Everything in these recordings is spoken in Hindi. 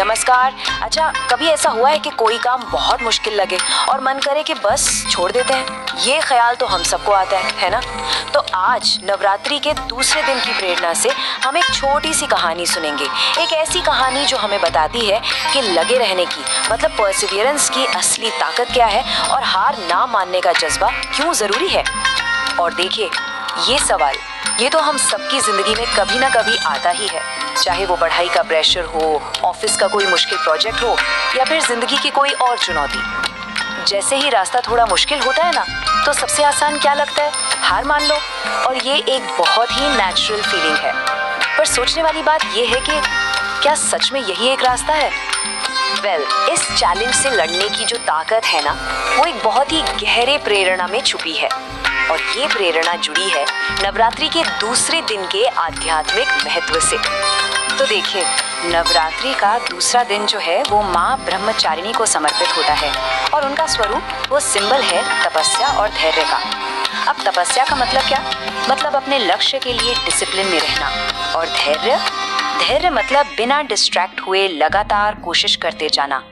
नमस्कार। अच्छा, कभी ऐसा हुआ है कि कोई काम बहुत मुश्किल लगे और मन करे कि बस छोड़ देते हैं? ये ख्याल तो हम सबको आता है ना? तो आज नवरात्रि के दूसरे दिन की प्रेरणा से हम एक छोटी सी कहानी सुनेंगे। एक ऐसी कहानी जो हमें बताती है कि लगे रहने की मतलब परसिवियरेंस की असली ताकत क्या है और हार ना मानने का जज्बा क्यों जरूरी है। और देखिए, ये सवाल ये तो हम सबकी जिंदगी में कभी ना कभी आता ही है, चाहे वो पढ़ाई का प्रेशर हो, ऑफिस का कोई मुश्किल प्रोजेक्ट हो या फिर जिंदगी की कोई और चुनौती। जैसे ही रास्ता थोड़ा मुश्किल होता है ना, तो सबसे आसान क्या लगता है? हार मान लो। और ये एक बहुत ही नेचुरल फीलिंग है। पर सोचने वाली बात ये है कि क्या सच में यही एक रास्ता है? इस चैलेंज से लड़ने की जो ताकत है ना, वो एक बहुत ही गहरे प्रेरणा में छुपी है। और ये प्रेरणा जुड़ी है नवरात्रि के दूसरे दिन के आध्यात्मिक महत्व से। तो देखिए, नवरात्रि का दूसरा दिन जो है वो माँ ब्रह्मचारिणी को समर्पित होता है और उनका स्वरूप वो सिंबल है तपस्या और धैर्य का। अब तपस्या का मतलब क्या? मतलब अपने लक्ष्य के लिए डिसिप्लिन में रहना। और धैर्य मतलब बिना डिस्ट्रैक्ट हुए लगातार कोशिश करते जाना।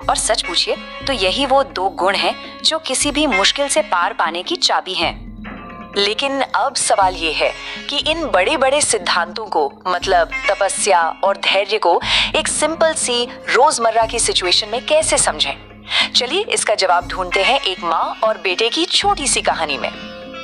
और सच पूछिए तो यही वो दो गुण हैं जो किसी भी मुश्किल से पार पाने की चाबी हैं। लेकिन अब सवाल ये है कि इन बड़े बड़े सिद्धांतों को मतलब तपस्या और धैर्य को एक सिंपल सी रोजमर्रा की सिचुएशन में कैसे समझें? चलिए इसका जवाब ढूंढते हैं एक माँ और बेटे की छोटी सी कहानी में।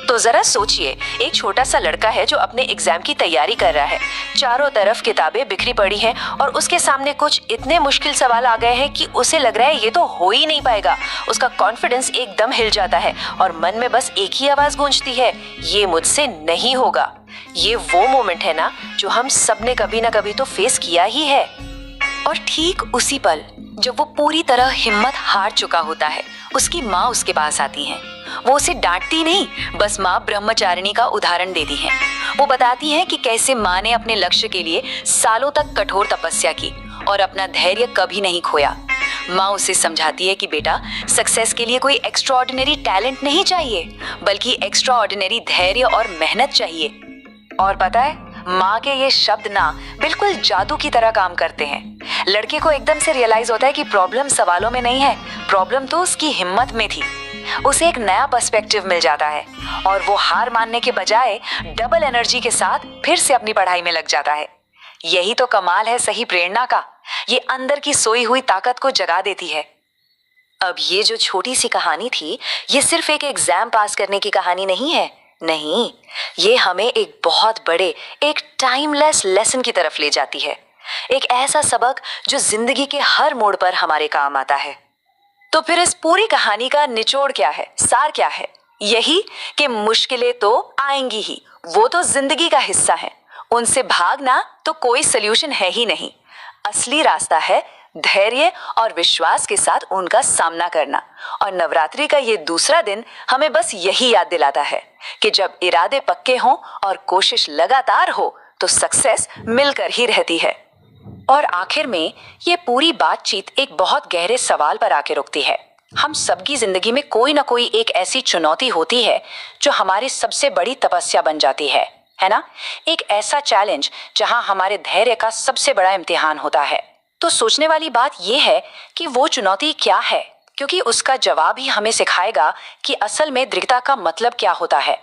तो जरा सोचिए, एक छोटा सा लड़का है जो अपने एग्जाम की तैयारी कर रहा है। चारों तरफ किताबें बिखरी पड़ी हैं और उसके सामने कुछ इतने मुश्किल सवाल आ गए हैं कि उसे लग रहा है ये तो हो ही नहीं पाएगा। उसका कॉन्फिडेंस एकदम हिल जाता है और मन में बस एक ही आवाज गूंजती है, ये मुझसे नहीं होगा। ये वो मोमेंट है ना जो हम सबने कभी ना कभी तो फेस किया ही है। और ठीक उसी पल जब वो पूरी तरह हिम्मत हार चुका होता है, उसकी माँ उसके पास आती है। वो उसे डांटती नहीं, बस माँ ब्रह्मचारिणी का उदाहरण देती हैं। वो बताती हैं कि कैसे माँ ने अपने लक्ष्य के लिए सालों तक कठोर तपस्या की और अपना धैर्य कभी नहीं खोया। माँ उसे समझाती है कि बेटा, सक्सेस के लिए कोई एक्स्ट्राऑर्डिनरी टैलेंट नहीं चाहिए, बल्कि एक्स्ट्राऑर्डिनरी धैर्य और मेहनत चाहिए। और पता है, माँ के ये शब्द ना बिल्कुल जादू की तरह काम करते हैं। लड़के को एकदम से रियलाइज होता है कि प्रॉब्लम सवालों में नहीं है, प्रॉब्लम तो उसकी हिम्मत में थी। उसे एक नया पर्सपेक्टिव मिल जाता है और वो हार मानने के बजाय डबल एनर्जी के साथ फिर से अपनी पढ़ाई में लग जाता है। यही तो कमाल है सही प्रेरणा का। ये अंदर की सोई हुई ताकत को जगा देती है। अब ये जो छोटी सी कहानी थी, ये सिर्फ एक एग्जाम पास करने की कहानी नहीं है। नहीं, ये हमें एक बहुत बड़े, एक टाइमलेस लेसन की तरफ ले जाती है। एक ऐसा सबक जो जिंदगी के हर मोड़ पर हमारे काम आता है। तो फिर इस पूरी कहानी का निचोड़ क्या है, सार क्या है? यही कि मुश्किलें तो आएंगी ही, वो तो जिंदगी का हिस्सा है। उनसे भागना तो कोई सल्यूशन है ही नहीं। असली रास्ता है धैर्य और विश्वास के साथ उनका सामना करना। और नवरात्रि का ये दूसरा दिन हमें बस यही याद दिलाता है कि जब इरादे पक्के हों और कोशिश लगातार हो तो सक्सेस मिलकर ही रहती है। और आखिर में ये पूरी बातचीत एक बहुत गहरे सवाल पर आके रुकती है। हम सबकी जिंदगी में कोई ना कोई एक ऐसी चुनौती होती है जो हमारी सबसे बड़ी तपस्या बन जाती है ना? एक ऐसा चैलेंज जहां हमारे धैर्य का सबसे बड़ा इम्तिहान होता है। तो सोचने वाली बात यह है कि वो चुनौती क्या है, क्योंकि उसका जवाब ही हमें सिखाएगा कि असल में दृढ़ता का मतलब क्या होता है।